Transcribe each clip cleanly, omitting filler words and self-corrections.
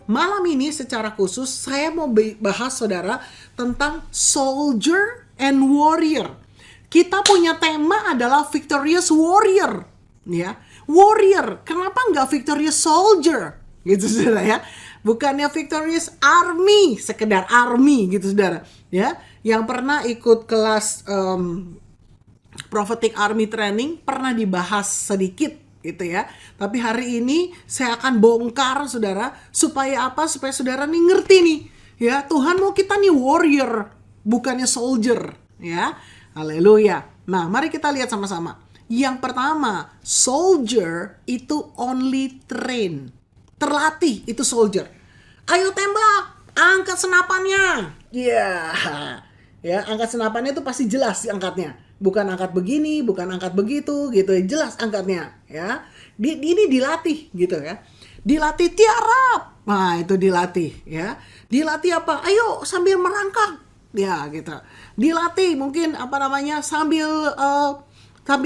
malam ini secara khusus saya mau bahas saudara tentang soldier and warrior. Kita punya tema adalah victorious warrior, ya. Warrior, kenapa nggak victorious soldier? Gitu saudara ya. Bukannya victorious army, sekedar army gitu saudara. Ya, yang pernah ikut kelas prophetic army training pernah dibahas sedikit gitu ya. Tapi hari ini saya akan bongkar saudara, supaya apa? Supaya saudara nih ngerti nih, ya, Tuhan mau kita nih warrior, bukannya soldier, ya. Haleluya. Nah, mari kita lihat sama-sama. Yang pertama, soldier itu only train. Terlatih itu soldier. Ayo tembak, angkat senapannya. Ya, ya, angkat senapannya itu pasti jelas angkatnya. Bukan angkat begini, bukan angkat begitu gitu, jelas angkatnya, ya. Ini dilatih gitu ya. Dilatih tiarap. Nah, itu dilatih, ya. Dilatih apa? Ayo sambil merangkak. Ya, gitu. Dilatih mungkin sambil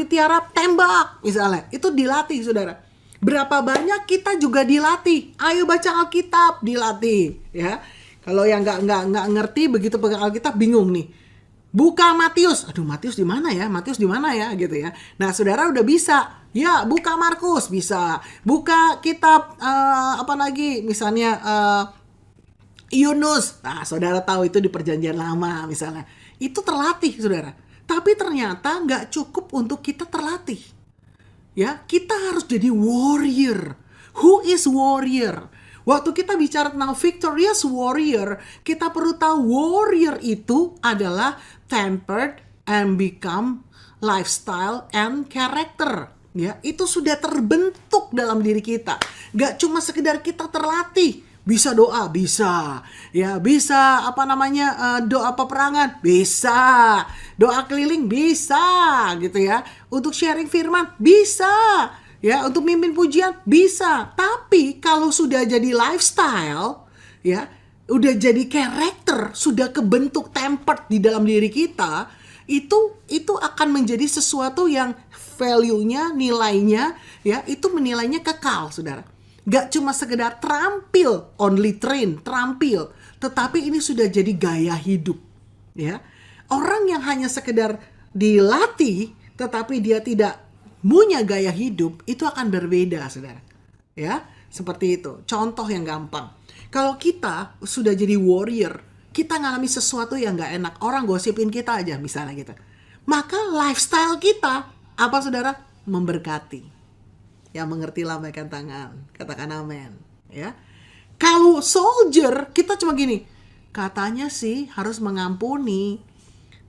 tiarap tembak misalnya. Itu dilatih, saudara. Berapa banyak kita juga dilatih. Ayo baca Alkitab, dilatih, ya. Kalau yang nggak ngerti begitu pegang Alkitab bingung nih. Buka Matius. Aduh, Matius di mana ya? Matius di mana ya? Gitu ya. Nah, saudara udah bisa. Ya, buka Markus bisa. Buka kitab misalnya Yunus. Nah, saudara tahu itu di Perjanjian Lama misalnya. Itu terlatih, saudara. Tapi ternyata nggak cukup untuk kita terlatih. Ya, kita harus jadi warrior. Who is warrior? Waktu kita bicara tentang victorious warrior, kita perlu tahu warrior itu adalah tempered and become lifestyle and character. Ya, itu sudah terbentuk dalam diri kita. Gak cuma sekedar kita terlatih. Bisa doa, bisa. Ya, bisa doa peperangan, bisa. Doa keliling, bisa gitu ya. Untuk sharing firman, bisa. Ya, untuk mimpin pujian, bisa. Tapi kalau sudah jadi lifestyle, ya, udah jadi karakter, sudah kebentuk tempered di dalam diri kita, itu akan menjadi sesuatu yang value-nya, nilainya, ya, itu menilainya kekal, saudara. Gak cuma sekedar terampil, only train, terampil, tetapi ini sudah jadi gaya hidup, ya. Orang yang hanya sekedar dilatih, tetapi dia tidak punya gaya hidup, itu akan berbeda, saudara. Ya, seperti itu. Contoh yang gampang. Kalau kita sudah jadi warrior, kita ngalami sesuatu yang gak enak, orang gosipin kita aja misalnya gitu. Maka lifestyle kita, apa saudara? Memberkati. Yang mengerti lambaikan tangan. Katakan amin. Ya. Kalau soldier, kita cuma gini. Katanya sih harus mengampuni.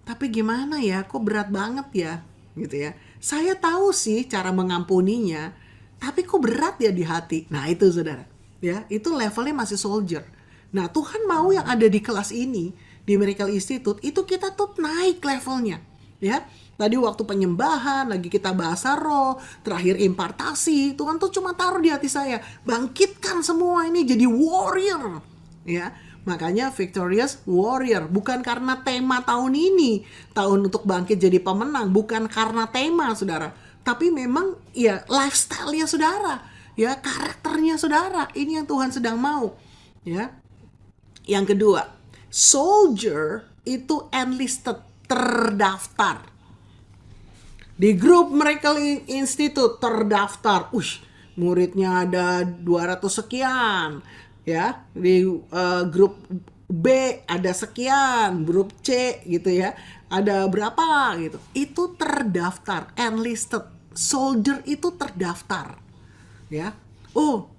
Tapi gimana ya? Kok berat banget ya? Gitu ya. Saya tahu sih cara mengampuninya, tapi kok berat ya di hati. Nah, itu saudara. Ya, itu levelnya masih soldier. Nah, Tuhan mau yang ada di kelas ini, di Miracle Institute, itu kita tuh naik levelnya. Ya. Tadi waktu penyembahan, lagi kita bahasa roh, terakhir impartasi, Tuhan tuh cuma taruh di hati saya, bangkitkan semua ini jadi warrior. Ya, makanya victorious warrior, bukan karena tema tahun ini, tahun untuk bangkit jadi pemenang, bukan karena tema, saudara. Tapi memang ya lifestyle-nya saudara, ya karakternya saudara, ini yang Tuhan sedang mau. Ya. Yang kedua, soldier itu enlisted, terdaftar. Di grup Miracle Institute terdaftar, muridnya ada 200 sekian, ya. Di grup B ada sekian, grup C gitu ya, ada berapa gitu. Itu terdaftar, enlisted. Soldier itu terdaftar, ya. Oh,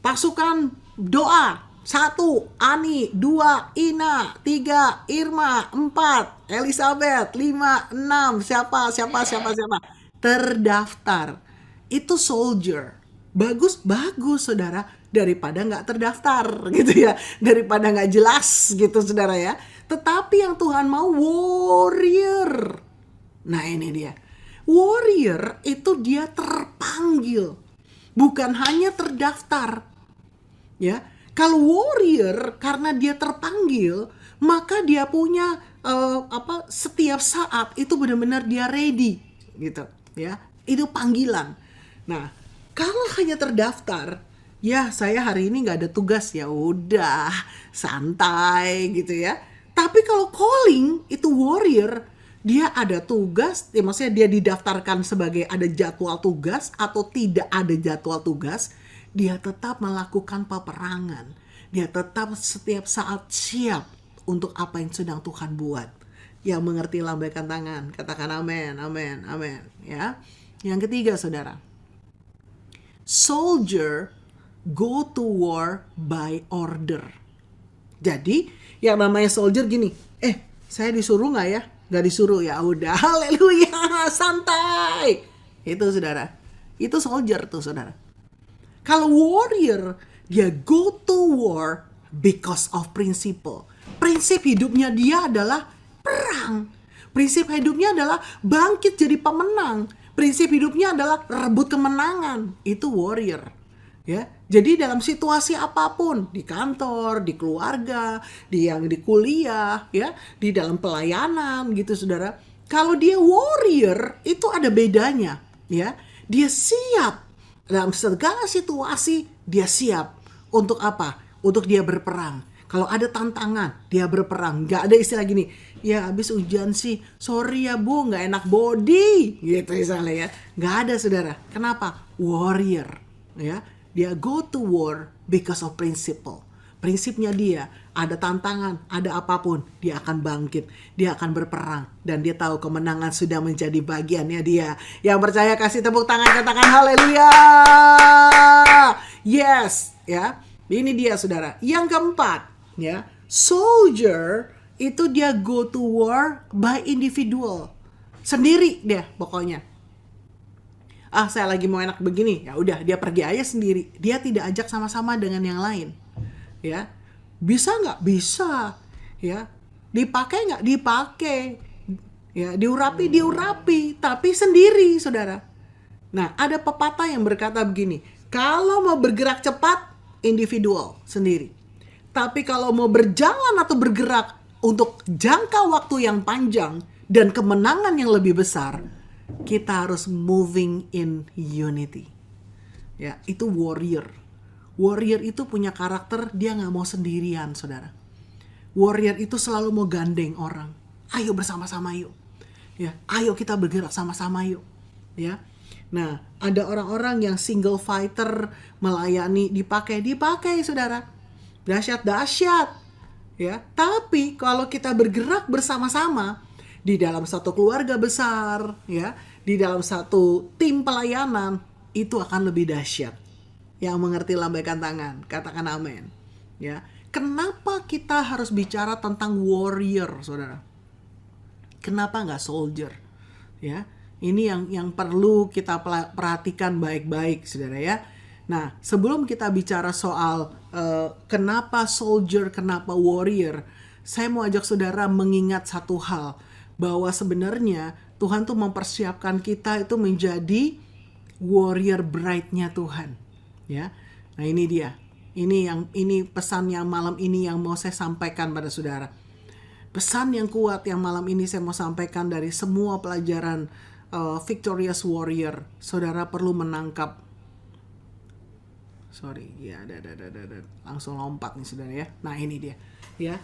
pasukan doa. 1, Ani, 2, Ina, 3, Irma, 4, Elizabeth, 5, 6, siapa. Terdaftar. Itu soldier. Bagus, saudara. Daripada gak terdaftar gitu ya. Daripada gak jelas gitu, saudara ya. Tetapi yang Tuhan mau warrior. Nah, ini dia. Warrior itu dia terpanggil. Bukan hanya terdaftar. Ya. Kalau warrior karena dia terpanggil, maka dia punya setiap saat itu benar-benar dia ready gitu, ya. Itu panggilan. Nah, kalau hanya terdaftar, ya saya hari ini nggak ada tugas, ya udah santai gitu ya. Tapi kalau calling itu warrior, dia ada tugas, ya maksudnya dia didaftarkan sebagai ada jadwal tugas atau tidak ada jadwal tugas, dia tetap melakukan peperangan. Dia tetap setiap saat siap untuk apa yang sedang Tuhan buat. Yang mengerti lambaikan tangan, katakan amin, amin, amin ya. Yang ketiga saudara, soldier go to war by order. Jadi yang namanya soldier gini, saya disuruh nggak ya? Nggak disuruh, ya udah, haleluya, santai. Itu saudara, itu soldier tuh saudara. Kalau warrior, dia go to war because of principle. Prinsip hidupnya dia adalah perang. Prinsip hidupnya adalah bangkit jadi pemenang. Prinsip hidupnya adalah rebut kemenangan. Itu warrior. Ya, jadi dalam situasi apapun, di kantor, di keluarga, di kuliah, ya, di dalam pelayanan gitu saudara. Kalau dia warrior, itu ada bedanya, ya. Dia siap dalam segala situasi, dia siap untuk apa? Untuk dia berperang. Kalau ada tantangan, dia berperang. Gak ada istilah gini, ya habis ujian sih, sorry ya bu, gak enak body, gitu misalnya ya. Gak ada saudara. Kenapa? Warrior, ya. Dia go to war because of principle. Prinsipnya dia, ada tantangan, ada apapun, dia akan bangkit, dia akan berperang, dan dia tahu kemenangan sudah menjadi bagiannya dia. Yang percaya kasih tepuk tangan, katakan haleluya. Yes, ya. Ini dia saudara. Yang keempat, ya, soldier itu dia go to war by individual. Sendiri dia pokoknya. Saya lagi mau enak begini, ya udah dia pergi aja sendiri. Dia tidak ajak sama-sama dengan yang lain. Ya, bisa nggak? Bisa. Ya, dipakai nggak? Dipakai. Ya, diurapi, tapi sendiri, saudara. Nah, ada pepatah yang berkata begini, kalau mau bergerak cepat, individual sendiri. Tapi kalau mau berjalan atau bergerak untuk jangka waktu yang panjang dan kemenangan yang lebih besar, kita harus moving in unity. Ya, itu warrior. Warrior itu punya karakter, dia gak mau sendirian, saudara. Warrior itu selalu mau gandeng orang. Ayo bersama-sama yuk. Ya, ayo kita bergerak sama-sama yuk. Ya. Nah, ada orang-orang yang single fighter, melayani, dipakai, saudara. Dahsyat. Ya, tapi kalau kita bergerak bersama-sama di dalam satu keluarga besar, ya, di dalam satu tim pelayanan, itu akan lebih dahsyat. Yang mengerti lambaikan tangan, katakan amin. Ya, kenapa kita harus bicara tentang warrior, saudara? Kenapa nggak soldier? Ya, ini yang perlu kita perhatikan baik-baik, saudara ya. Nah, sebelum kita bicara soal kenapa soldier, kenapa warrior, saya mau ajak saudara mengingat satu hal, bahwa sebenarnya Tuhan tuh mempersiapkan kita itu menjadi warrior bride-nya Tuhan, ya. Nah, ini dia. Ini pesan yang malam ini yang mau saya sampaikan pada saudara. Pesan yang kuat yang malam ini saya mau sampaikan dari semua pelajaran Victorious Warrior. Saudara perlu menangkap. Sorry, ya, langsung lompat nih saudara ya. Nah, ini dia, ya.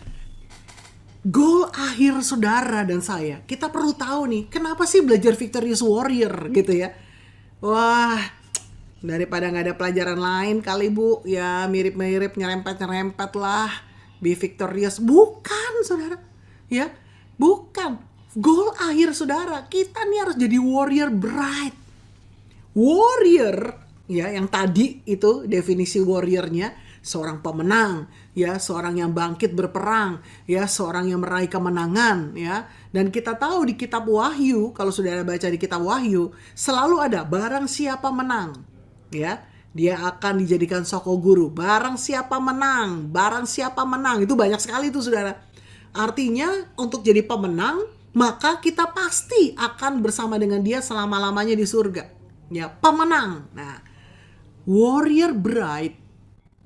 Goal akhir saudara dan saya, kita perlu tahu nih, kenapa sih belajar Victorious Warrior gitu ya. Wah, daripada gak ada pelajaran lain kali bu, ya mirip-mirip, nyerempet lah, be victorious. Bukan saudara, ya, bukan. Goal akhir saudara, kita nih harus jadi warrior bride. Warrior, ya, yang tadi itu definisi warriornya, seorang pemenang, ya, seorang yang bangkit berperang, ya, seorang yang meraih kemenangan, ya. Dan kita tahu di kitab Wahyu, kalau saudara baca di kitab Wahyu, selalu ada barang siapa menang, ya, dia akan dijadikan soko guru. Barang siapa menang, itu banyak sekali itu saudara. Artinya untuk jadi pemenang, maka kita pasti akan bersama dengan dia selama-lamanya di surga, ya, pemenang. Nah, warrior bride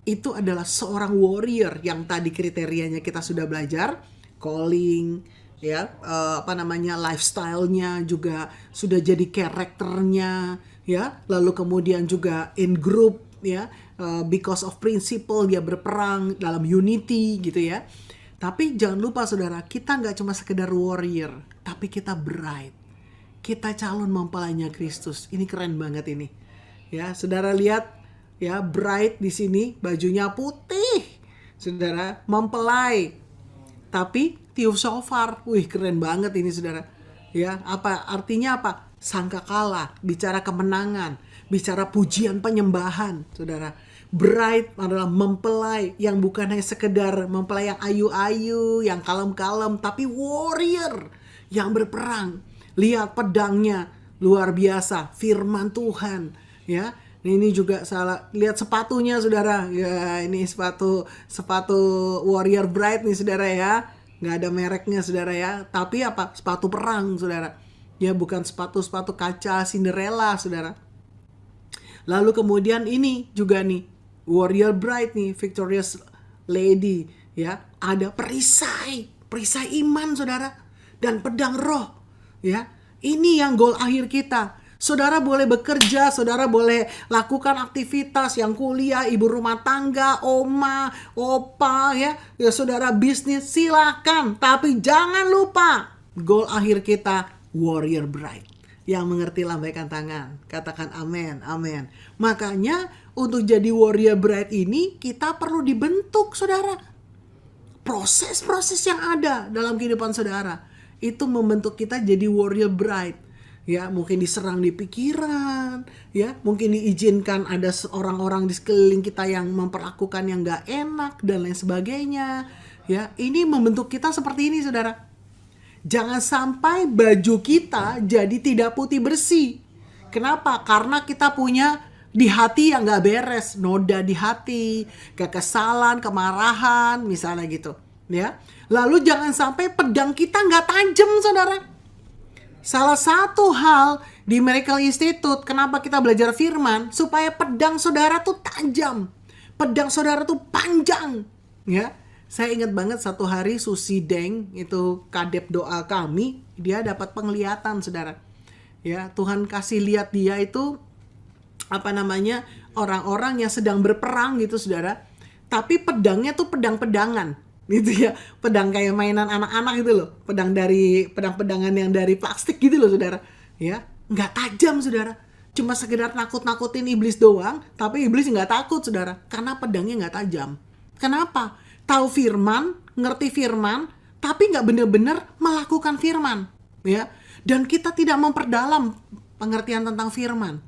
itu adalah seorang warrior yang tadi kriterianya kita sudah belajar, calling, ya, lifestyle-nya juga sudah jadi karakternya, ya, lalu kemudian juga in group, ya, because of principle dia berperang dalam unity gitu ya. Tapi jangan lupa saudara, kita nggak cuma sekedar warrior, tapi kita bride. Kita calon mempelainya Kristus. Ini keren banget ini. Ya, saudara lihat ya, bride di sini bajunya putih. Saudara, mempelai. Tapi tiup shofar. Wih, keren banget ini saudara. Ya, apa artinya apa? Sangkakala, bicara kemenangan, bicara pujian penyembahan, saudara. Bride adalah mempelai yang bukan hanya sekedar mempelai yang ayu-ayu, yang kalem-kalem, tapi warrior yang berperang. Lihat pedangnya luar biasa, firman Tuhan, ya. Ini juga salah, lihat sepatunya saudara. Ya, ini sepatu warrior bride nih saudara ya. Nggak ada mereknya saudara ya. Tapi apa? Sepatu perang saudara. Ya, bukan sepatu kaca Cinderella saudara. Lalu kemudian ini juga nih, warrior bride nih, victorious lady ya. Ada perisai iman saudara, dan pedang roh. Ya, ini yang goal akhir kita. Saudara boleh bekerja, saudara boleh lakukan aktivitas yang kuliah, ibu rumah tangga, oma, opa, ya saudara bisnis, silakan. Tapi jangan lupa, goal akhir kita warrior bride. Yang mengerti lambaikan tangan, katakan amin, amin. Makanya untuk jadi warrior bride ini kita perlu dibentuk saudara. Proses-proses yang ada dalam kehidupan saudara itu membentuk kita jadi warrior bride. Ya, mungkin diserang di pikiran, ya, mungkin diizinkan ada orang-orang di sekeliling kita yang memperlakukan yang gak enak dan lain sebagainya. Ya, ini membentuk kita seperti ini, saudara. Jangan sampai baju kita jadi tidak putih bersih. Kenapa? Karena kita punya di hati yang gak beres, noda di hati, kekesalan, kemarahan, misalnya gitu. Ya, lalu jangan sampai pedang kita nggak tajam, saudara. Salah satu hal di Miracle Institute, kenapa kita belajar firman, supaya pedang saudara tuh tajam, pedang saudara tuh panjang. Ya, saya ingat banget satu hari Susi Deng, itu kadep doa kami, dia dapat penglihatan, saudara. Ya, Tuhan kasih lihat dia itu orang-orang yang sedang berperang gitu, saudara. Tapi pedangnya tuh pedang-pedangan. Gitu ya, pedang kayak mainan anak-anak gitu loh, pedang-pedangan yang dari plastik gitu loh saudara, ya nggak tajam saudara, cuma sekedar nakut-nakutin iblis doang, tapi iblis nggak takut saudara, karena pedangnya nggak tajam. Kenapa? Tahu firman, ngerti firman, tapi nggak bener-bener melakukan firman, ya. Dan kita tidak memperdalam pengertian tentang firman,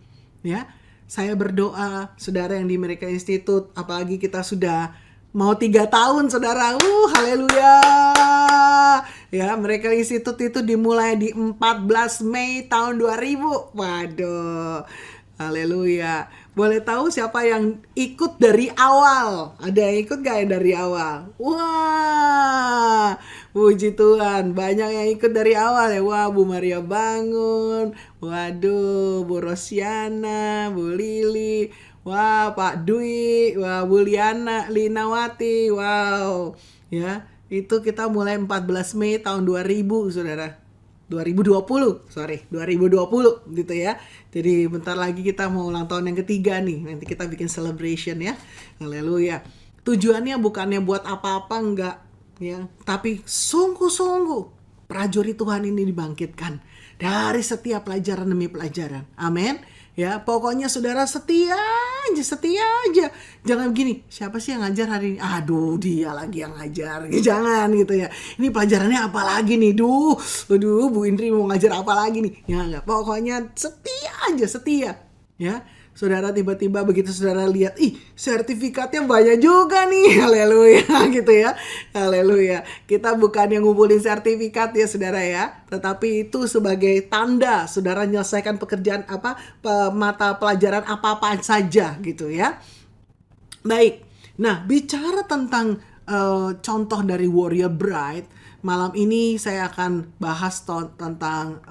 ya. Saya berdoa saudara yang di Miracle Institute, apalagi kita sudah mau 3 tahun saudara, haleluya. Ya, Miracle Institute itu dimulai di 14 Mei tahun 2000. Waduh, haleluya. Boleh tahu siapa yang ikut dari awal? Ada yang ikut gak dari awal? Wah, puji Tuhan, banyak yang ikut dari awal ya. Wah, Bu Maria Bangun, waduh, Bu Rosiana, Bu Lili, wah, Pak Dwi, wah, Bu Liana, Linawati, wow. Ya, itu kita mulai 14 Mei tahun 2000, saudara. 2020 gitu ya. Jadi bentar lagi kita mau ulang tahun yang ketiga nih. Nanti kita bikin celebration ya. Haleluya. Tujuannya bukannya buat apa-apa, enggak. Ya, tapi sungguh-sungguh prajurit Tuhan ini dibangkitkan dari setiap pelajaran demi pelajaran. Amin. Ya, pokoknya saudara setia aja. Jangan begini, siapa sih yang ngajar hari ini? Aduh, dia lagi yang ngajar. Jangan gitu ya. Ini pelajarannya apa lagi nih? Aduh, Bu Indri mau ngajar apa lagi nih? Ya enggak, pokoknya setia. Ya. Saudara tiba-tiba begitu saudara lihat, sertifikatnya banyak juga nih. Haleluya gitu ya. Haleluya. Kita bukan yang ngumpulin sertifikat ya saudara ya, tetapi itu sebagai tanda saudara menyelesaikan pekerjaan mata pelajaran apa-apa saja gitu ya. Baik. Nah, bicara tentang contoh dari warrior bride, malam ini saya akan bahas tentang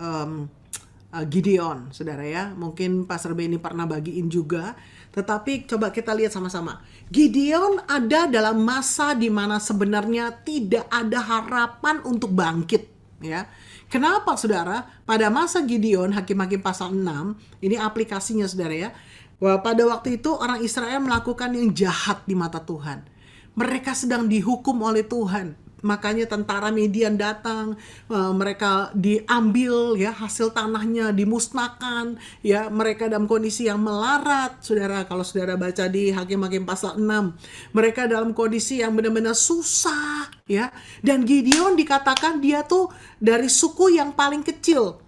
Gideon, saudara ya. Mungkin Pastor Benny pernah bagiin juga. Tetapi coba kita lihat sama-sama. Gideon ada dalam masa di mana sebenarnya tidak ada harapan untuk bangkit, ya. Kenapa saudara? Pada masa Gideon, Hakim-Hakim pasal 6, ini aplikasinya saudara ya. Wah, pada waktu itu orang Israel melakukan yang jahat di mata Tuhan. Mereka sedang dihukum oleh Tuhan. Makanya tentara Midian datang, mereka diambil ya, hasil tanahnya dimusnahkan, ya, mereka dalam kondisi yang melarat. Saudara, kalau saudara baca di Hakim-Hakim pasal 6, mereka dalam kondisi yang benar-benar susah, ya. Dan Gideon dikatakan dia tuh dari suku yang paling kecil.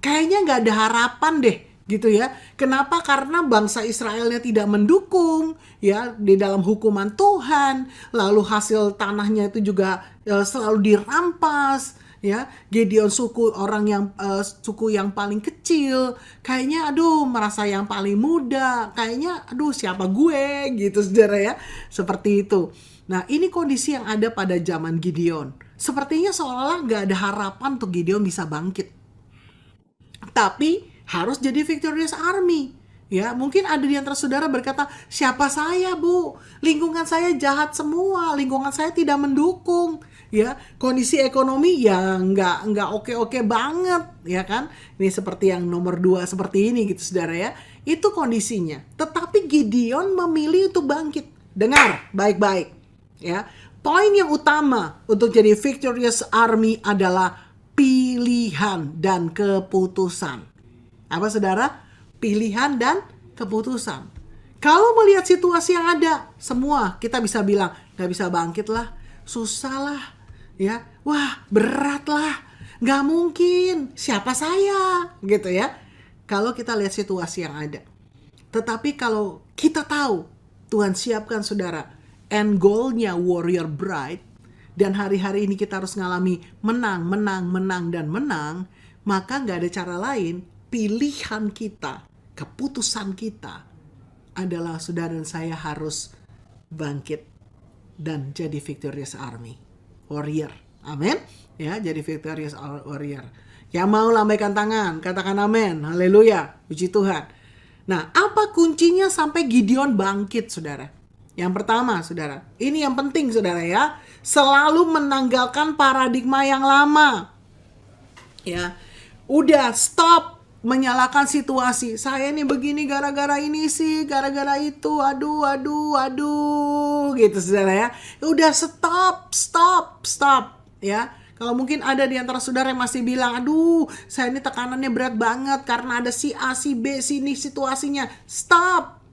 Kayaknya nggak ada harapan deh, gitu ya. Kenapa? Karena bangsa Israelnya tidak mendukung ya di dalam hukuman Tuhan, lalu hasil tanahnya itu juga selalu dirampas ya. Gideon suku yang paling kecil, kayaknya aduh merasa yang paling muda, kayaknya aduh siapa gue gitu saudara ya, seperti itu. Nah, ini kondisi yang ada pada zaman Gideon. Sepertinya seolah-olah nggak ada harapan untuk Gideon bisa bangkit. Tapi harus jadi victorious army. Ya, mungkin ada di antara saudara berkata, siapa saya bu? Lingkungan saya jahat semua, lingkungan saya tidak mendukung. Ya, kondisi ekonomi ya nggak oke-oke banget, ya kan? Ini seperti yang nomor 2 seperti ini gitu saudara ya. Itu kondisinya. Tetapi Gideon memilih untuk bangkit. Dengar baik-baik. Ya, poin yang utama untuk jadi victorious army adalah pilihan dan keputusan. Apa saudara? Pilihan dan keputusan. Kalau melihat situasi yang ada, semua kita bisa bilang, gak bisa bangkit lah, susah lah, ya, wah berat lah, gak mungkin, siapa saya, gitu ya. Kalau kita lihat situasi yang ada. Tetapi kalau kita tahu, Tuhan siapkan saudara, end goal-nya warrior bride, dan hari-hari ini kita harus ngalami menang, dan menang, maka gak ada cara lain. Pilihan kita, keputusan kita adalah saudara dan saya harus bangkit dan jadi victorious army, warrior. Amin. Ya, jadi victorious warrior. Yang mau lambaikan tangan, katakan amin. Haleluya. Puji Tuhan. Nah, apa kuncinya sampai Gideon bangkit, saudara? Yang pertama, saudara, ini yang penting, saudara ya, selalu menanggalkan paradigma yang lama. Ya, udah stop menyalahkan situasi. Saya nih begini gara-gara ini sih, gara-gara itu. Aduh, gitu saudara ya. Udah stop ya. Kalau mungkin ada di antara saudara yang masih bilang, aduh, saya ini tekanannya berat banget karena ada si A, si B, sini situasinya. Stop.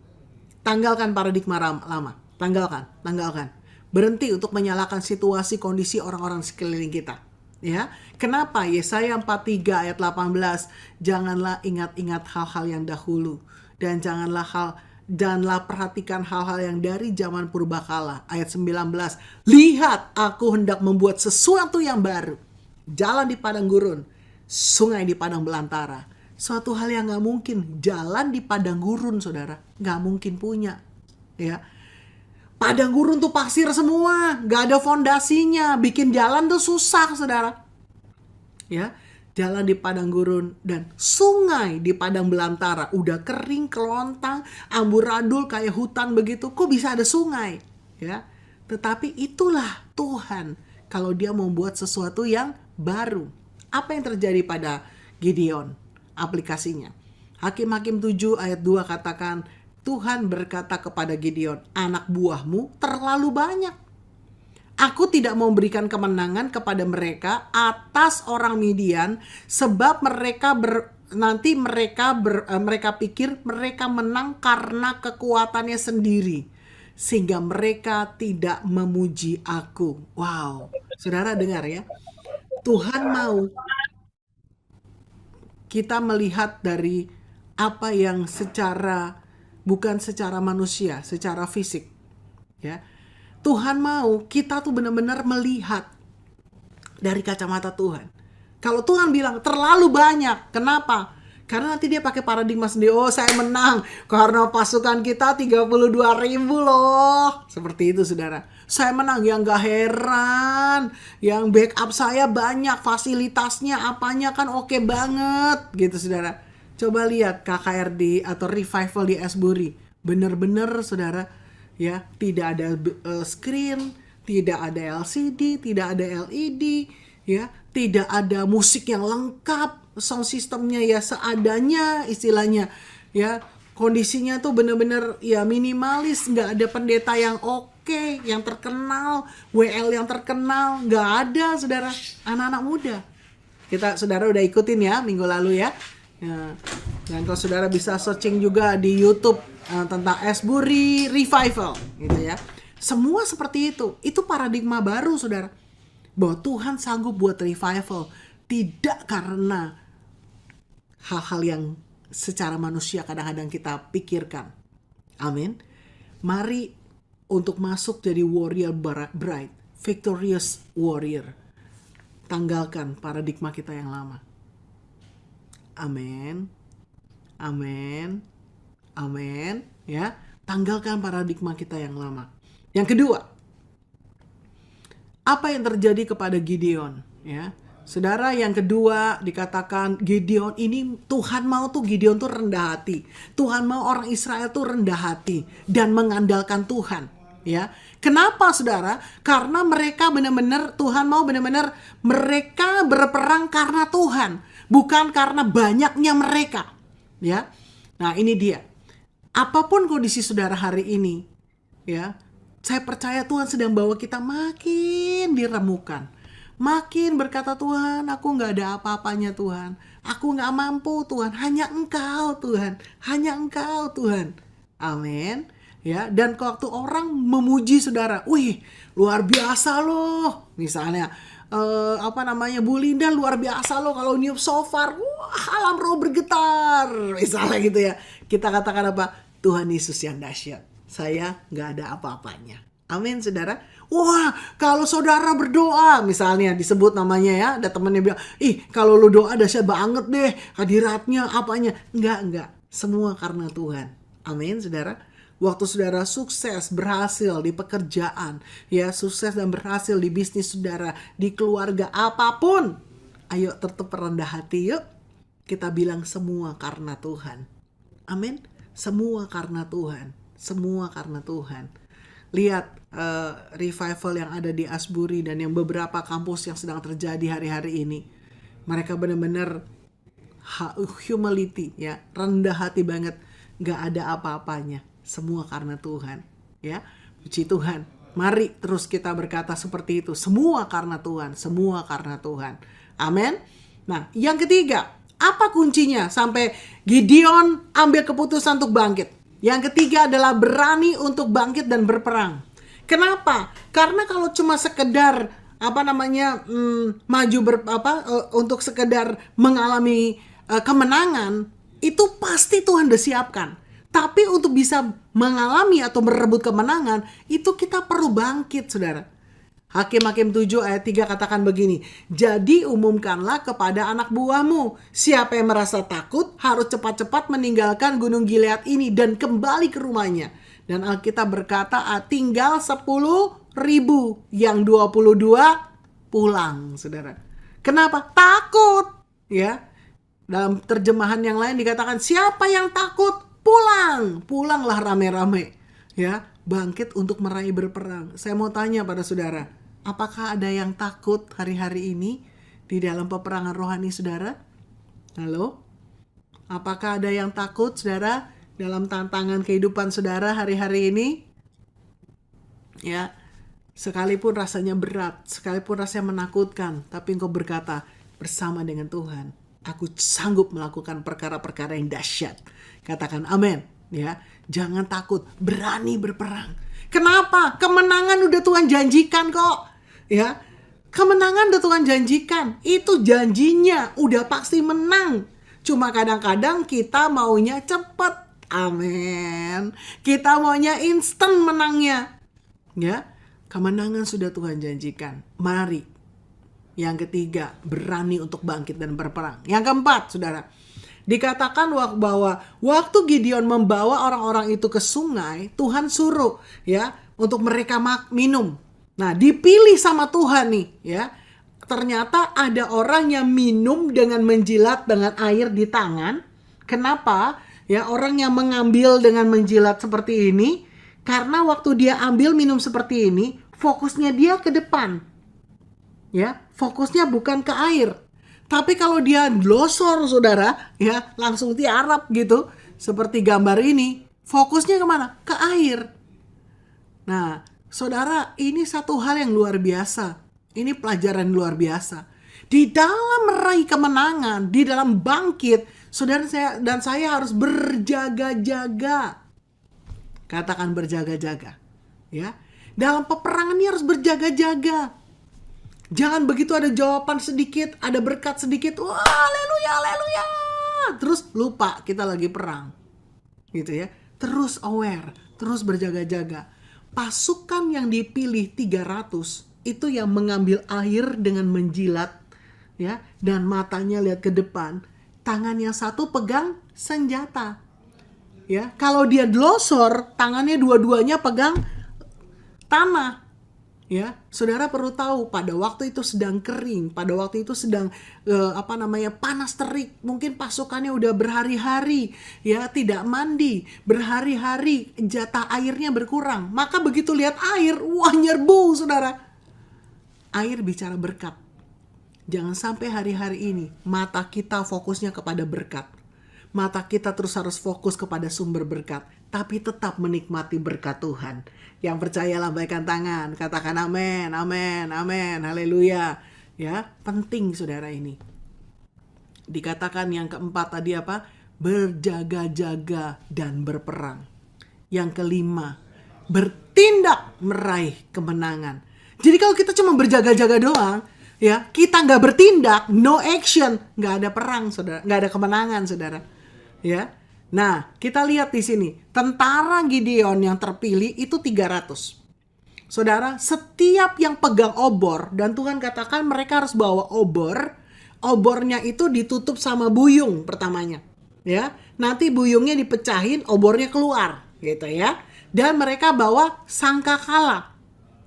Tanggalkan paradigma lama. Tanggalkan. Berhenti untuk menyalahkan situasi, kondisi orang-orang sekeliling kita. Ya, kenapa? Yesaya 43 ayat 18, janganlah ingat-ingat hal-hal yang dahulu dan janganlah perhatikan hal-hal yang dari zaman purbakala. Ayat 19, lihat aku hendak membuat sesuatu yang baru, jalan di padang gurun, sungai di padang belantara. Suatu hal yang gak mungkin, jalan di padang gurun saudara, gak mungkin punya. Ya, padang gurun tuh pasir semua, gak ada fondasinya, bikin jalan tuh susah saudara. Ya, jalan di padang gurun dan sungai di padang belantara, udah kering, kelontang, amburadul kayak hutan begitu, kok bisa ada sungai? Ya, tetapi itulah Tuhan kalau dia membuat sesuatu yang baru. Apa yang terjadi pada Gideon? Aplikasinya. Hakim-Hakim 7 ayat 2 katakan, Tuhan berkata kepada Gideon, anak buahmu terlalu banyak. Aku tidak mau berikan kemenangan kepada mereka atas orang Midian, sebab mereka pikir mereka menang karena kekuatannya sendiri, sehingga mereka tidak memuji aku. Wow, saudara dengar ya, Tuhan mau kita melihat dari apa yang bukan secara manusia, secara fisik. Ya. Tuhan mau kita tuh benar-benar melihat dari kacamata Tuhan. Kalau Tuhan bilang terlalu banyak, kenapa? Karena nanti dia pakai paradigma sendiri. Oh, saya menang karena pasukan kita 32.000 loh. Seperti itu saudara. Saya menang, yang gak heran. Yang backup saya banyak, fasilitasnya apanya kan oke banget. Gitu saudara. Coba lihat KKRD atau revival di Asbury. Bener-bener saudara, ya, tidak ada screen, tidak ada LCD, tidak ada LED, ya, tidak ada musik yang lengkap, sound systemnya ya seadanya istilahnya, ya kondisinya tuh bener-bener ya minimalis, nggak ada pendeta yang oke, yang terkenal, WL yang terkenal, nggak ada saudara. Anak-anak muda, saudara udah ikutin ya minggu lalu ya. Ya, dan kalau saudara bisa searching juga di YouTube tentang Asbury Revival gitu ya. Semua seperti itu. Itu paradigma baru saudara. Bahwa Tuhan sanggup buat revival tidak karena hal-hal yang secara manusia kadang-kadang kita pikirkan. Amin. Mari untuk masuk jadi warrior bride, victorious warrior. Tanggalkan paradigma kita yang lama. Amin. Amin. Amin. Ya, tanggalkan paradigma kita yang lama. Yang kedua, apa yang terjadi kepada Gideon? Ya, saudara, yang kedua dikatakan Gideon ini Tuhan mau tuh Gideon tuh rendah hati. Tuhan mau orang Israel tuh rendah hati dan mengandalkan Tuhan. Ya, kenapa saudara? Karena mereka benar-benar Tuhan mau benar-benar mereka berperang karena Tuhan, bukan karena banyaknya mereka. Ya, nah ini dia. Apapun kondisi saudara hari ini, ya, saya percaya Tuhan sedang bawa kita makin diremukan, makin berkata Tuhan, aku nggak ada apa-apanya Tuhan, aku nggak mampu Tuhan, hanya Engkau Tuhan, hanya Engkau Tuhan. Amin. Ya, dan waktu orang memuji saudara, wih luar biasa loh, misalnya Bu Linda luar biasa loh kalau niup shofar, wah alam roh bergetar, misalnya gitu ya. Kita katakan apa? Tuhan Yesus yang dahsyat, saya nggak ada apa-apanya. Amin saudara. Wah kalau saudara berdoa, misalnya disebut namanya ya, ada temannya bilang, ih kalau lu doa dahsyat banget deh, hadiratnya apanya. Enggak, semua karena Tuhan. Amin saudara. Waktu saudara sukses, berhasil di pekerjaan, ya sukses dan berhasil di bisnis saudara, di keluarga, apapun, ayo tetap rendah hati yuk. Kita bilang semua karena Tuhan. Amin. Semua karena Tuhan. Semua karena Tuhan. Lihat revival yang ada di Asbury dan yang beberapa kampus yang sedang terjadi hari-hari ini. Mereka benar-benar humility, ya, rendah hati banget, gak ada apa-apanya. Semua karena Tuhan, ya. Puji Tuhan. Mari terus kita berkata seperti itu. Semua karena Tuhan, semua karena Tuhan. Amin. Nah, yang ketiga, apa kuncinya sampai Gideon ambil keputusan untuk bangkit? Yang ketiga adalah berani untuk bangkit dan berperang. Kenapa? Karena kalau cuma sekedar untuk sekedar mengalami kemenangan, itu pasti Tuhan udah siapkan. Tapi untuk bisa mengalami atau merebut kemenangan, itu kita perlu bangkit, saudara. Hakim-Hakim 7 ayat 3 katakan begini, jadi umumkanlah kepada anak buahmu, siapa yang merasa takut harus cepat-cepat meninggalkan gunung Gilead ini dan kembali ke rumahnya. Dan Alkitab berkata, tinggal 10.000, yang 22 pulang, saudara. Kenapa? Takut, ya. Dalam terjemahan yang lain dikatakan, siapa yang takut? Pulanglah rame-rame, ya, bangkit untuk meraih berperang. Saya mau tanya pada saudara, apakah ada yang takut hari-hari ini di dalam peperangan rohani saudara? Halo? Apakah ada yang takut saudara dalam tantangan kehidupan saudara hari-hari ini? Ya, sekalipun rasanya berat, sekalipun rasanya menakutkan, tapi engkau berkata, bersama dengan Tuhan, aku sanggup melakukan perkara-perkara yang dahsyat. Katakan amin, ya. Jangan takut, berani berperang. Kenapa? Kemenangan udah Tuhan janjikan kok, ya. Kemenangan udah Tuhan janjikan. Itu janjinya, udah pasti menang. Cuma kadang-kadang kita maunya cepet. Amin. Kita maunya instan menangnya, ya. Kemenangan sudah Tuhan janjikan. Mari. Yang ketiga, berani untuk bangkit dan berperang. Yang keempat, saudara, dikatakan bahwa waktu Gideon membawa orang-orang itu ke sungai, Tuhan suruh, ya, untuk mereka minum. Nah, dipilih sama Tuhan nih, ya. Ternyata ada orang yang minum dengan menjilat dengan air di tangan. Kenapa? Ya, orang yang mengambil dengan menjilat seperti ini, karena waktu dia ambil minum seperti ini, fokusnya dia ke depan. Ya, fokusnya bukan ke air. Tapi kalau dia glosor saudara, ya langsung tiarap gitu. Seperti gambar ini, fokusnya kemana? Ke air. Nah, saudara, ini satu hal yang luar biasa. Ini pelajaran luar biasa. Di dalam meraih kemenangan, di dalam bangkit, saudara saya harus berjaga-jaga. Katakan berjaga-jaga. Ya. Dalam peperangan ini harus berjaga-jaga. Jangan begitu ada jawaban sedikit, ada berkat sedikit, wah haleluya, haleluya. Terus lupa kita lagi perang. Gitu ya. Terus aware, terus berjaga-jaga. Pasukan yang dipilih 300 itu yang mengambil air dengan menjilat, ya, dan matanya lihat ke depan. Tangan yang satu pegang senjata. Ya, kalau dia glosor, tangannya dua-duanya pegang tanah. Ya, saudara perlu tahu pada waktu itu sedang kering, pada waktu itu sedang panas terik. Mungkin pasukannya udah berhari-hari ya tidak mandi, berhari-hari jatah airnya berkurang. Maka begitu lihat air, wah nyerbu saudara. Air bicara berkat. Jangan sampai hari-hari ini mata kita fokusnya kepada berkat. Mata kita terus harus fokus kepada sumber berkat, tapi tetap menikmati berkat Tuhan. Yang percaya lambaikan tangan, katakan amin, amin, amin, haleluya. Ya, penting saudara ini. Dikatakan yang keempat tadi apa? Berjaga-jaga dan berperang. Yang kelima, bertindak meraih kemenangan. Jadi kalau kita cuma berjaga-jaga doang, ya kita nggak bertindak, no action, nggak ada perang saudara, nggak ada kemenangan saudara. Ya, nah kita lihat di sini tentara Gideon yang terpilih itu 300. Saudara, setiap yang pegang obor, dan Tuhan katakan mereka harus bawa obor, obornya itu ditutup sama buyung pertamanya, ya. Nanti buyungnya dipecahin, obornya keluar, gitu ya. Dan mereka bawa sangkakala.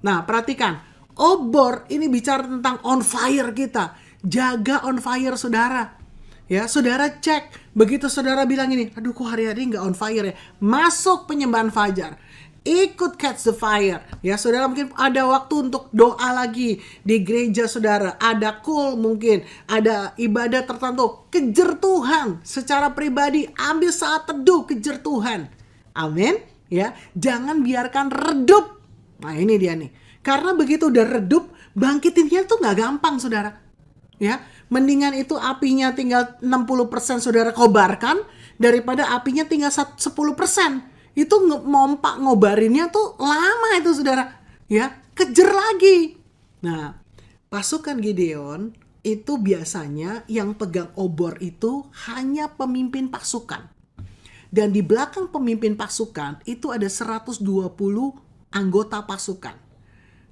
Nah, perhatikan, obor ini bicara tentang on fire kita, jaga on fire saudara. Ya, saudara cek. Begitu saudara bilang ini, aduh kok hari-hari nggak on fire ya. Masuk penyembahan fajar. Ikut catch the fire. Ya, saudara mungkin ada waktu untuk doa lagi di gereja saudara. Ada mungkin. Ada ibadah tertentu. Kejar Tuhan. Secara pribadi, ambil saat teduh, kejar Tuhan. Amin. Ya, jangan biarkan redup. Nah, ini dia nih. Karena begitu udah redup, bangkitinnya tuh nggak gampang saudara. Ya, mendingan itu apinya tinggal 60% saudara kobarkan daripada apinya tinggal 10%. Itu mompak ngobarinnya tuh lama itu saudara. Ya, kejar lagi. Nah, pasukan Gideon itu biasanya yang pegang obor itu hanya pemimpin pasukan. Dan di belakang pemimpin pasukan itu ada 120 anggota pasukan.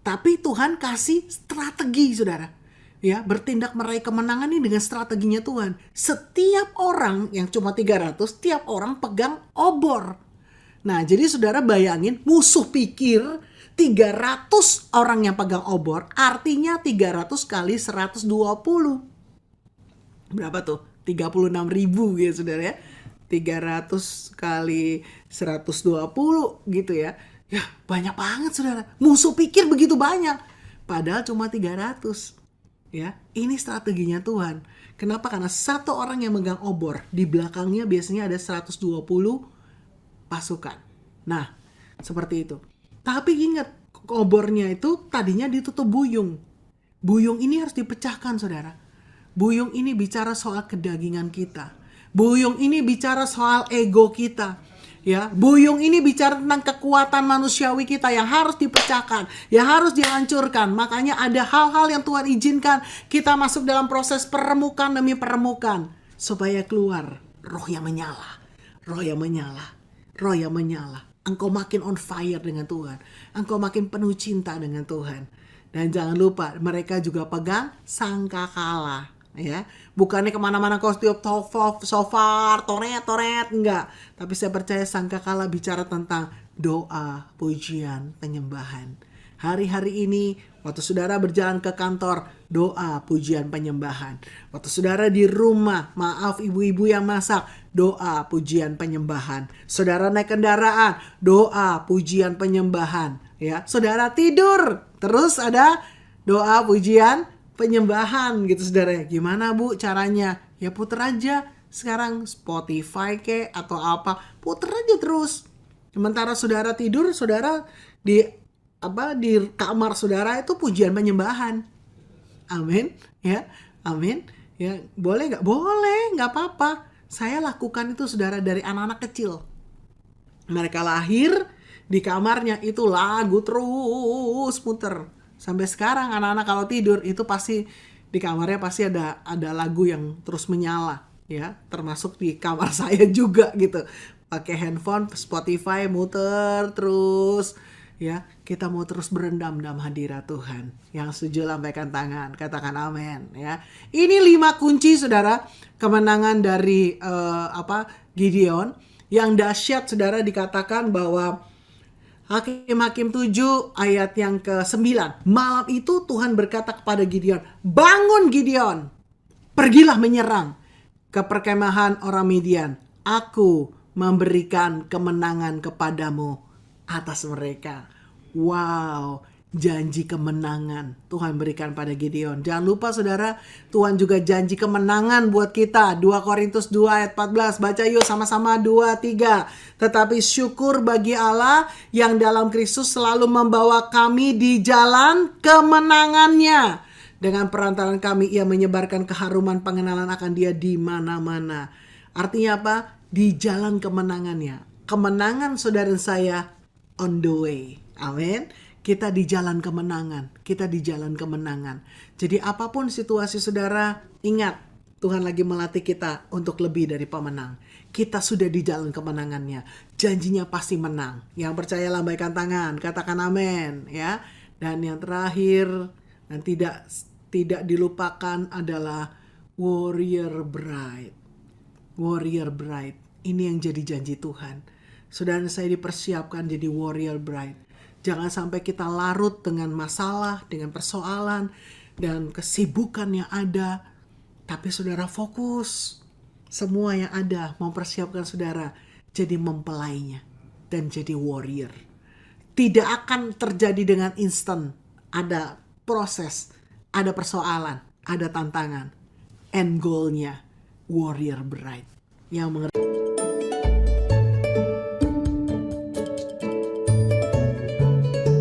Tapi Tuhan kasih strategi saudara. Ya, bertindak meraih kemenangan ini dengan strateginya Tuhan. Setiap orang yang cuma 300, setiap orang pegang obor. Nah, jadi saudara bayangin musuh pikir 300 orang yang pegang obor, artinya 300 kali 120. Berapa tuh? 36.000 gitu saudara ya. 300 kali 120 gitu ya. Ya, banyak banget saudara. Musuh pikir begitu banyak. Padahal cuma 300. Ya, ini strateginya Tuhan. Kenapa? Karena satu orang yang megang obor, di belakangnya biasanya ada 120 pasukan. Nah, seperti itu. Tapi ingat, obornya itu tadinya ditutup buyung. Buyung ini harus dipecahkan, saudara. Buyung ini bicara soal kedagingan kita. Buyung ini bicara soal ego kita. Ya, buyung ini bicara tentang kekuatan manusiawi kita yang harus dipecahkan, yang harus dihancurkan. Makanya ada hal-hal yang Tuhan izinkan kita masuk dalam proses peremukan demi peremukan supaya keluar roh yang menyala, roh yang menyala, roh yang menyala. Engkau makin on fire dengan Tuhan, engkau makin penuh cinta dengan Tuhan. Dan jangan lupa mereka juga pegang sangkakala. Ya, bukannya kemana-mana kau tiup sofar, toret, enggak. Tapi saya percaya sangkakala bicara tentang doa, pujian, penyembahan. Hari-hari ini, waktu saudara berjalan ke kantor, doa, pujian, penyembahan. Waktu saudara di rumah, maaf ibu-ibu yang masak, doa, pujian, penyembahan. Saudara naik kendaraan, doa, pujian, penyembahan. Ya, saudara tidur, terus ada doa, pujian, penyembahan gitu saudara. Gimana Bu caranya? Ya puter aja sekarang Spotify atau apa, puter aja terus. Sementara saudara tidur, saudara di di kamar saudara itu pujian penyembahan. Amin, ya, amin, ya. Boleh nggak? Boleh, nggak apa-apa. Saya lakukan itu saudara dari anak-anak kecil. Mereka lahir di kamarnya itu lagu terus muter. Sampai sekarang anak-anak kalau tidur itu pasti di kamarnya pasti ada lagu yang terus menyala, ya. Termasuk di kamar saya juga gitu. Pakai handphone, Spotify muter terus, ya. Kita mau terus berendam dalam hadirat Tuhan. Yang setuju lambaikan tangan, katakan amin, ya. Ini 5 kunci saudara kemenangan dari Gideon. Yang dahsyat saudara dikatakan bahwa Hakim-Hakim 7 ayat yang ke-9. Malam itu Tuhan berkata kepada Gideon, bangun Gideon, pergilah menyerang ke perkemahan orang Midian. Aku memberikan kemenangan kepadamu atas mereka. Wow, janji kemenangan Tuhan berikan pada Gideon. Jangan lupa saudara, Tuhan juga janji kemenangan buat kita. 2 Korintus 2 ayat 14. Baca yuk sama-sama 2, 3. Tetapi syukur bagi Allah yang dalam Kristus selalu membawa kami di jalan kemenangannya. Dengan perantaran kami ia menyebarkan keharuman pengenalan akan Dia di mana-mana. Artinya apa? Di jalan kemenangannya. Kemenangan saudara saya on the way. Amin. Kita di jalan kemenangan. Kita di jalan kemenangan. Jadi apapun situasi saudara, ingat Tuhan lagi melatih kita untuk lebih dari pemenang. Kita sudah di jalan kemenangannya. Janjinya pasti menang. Yang percaya lambaikan tangan, katakan amin, ya. Dan yang terakhir dan tidak dilupakan adalah warrior bride. Warrior bride. Ini yang jadi janji Tuhan. Saudara saya dipersiapkan jadi warrior bride. Jangan sampai kita larut dengan masalah, dengan persoalan, dan kesibukan yang ada. Tapi saudara fokus. Semua yang ada mempersiapkan saudara jadi mempelainya dan jadi warrior. Tidak akan terjadi dengan instan. Ada proses, ada persoalan, ada tantangan. End goal-nya warrior bride. Yang mengerti.